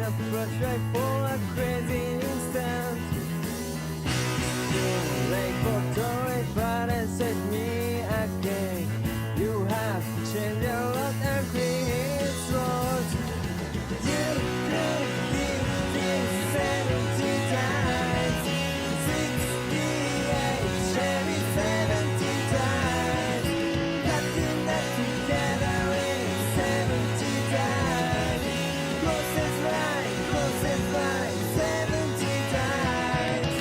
a flashlight for a crazy instant. Too late for toys, but it set me again. You have changed a lot and clean roads. You could be this 70 times, 68, Chevy 70 times, cutting that together in 70 times, closest line, 70 times.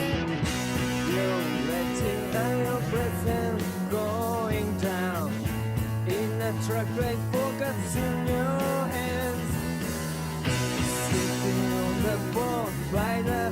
You're letting out your present going down in a truck ride, focus in your hands. Sitting on the boat by the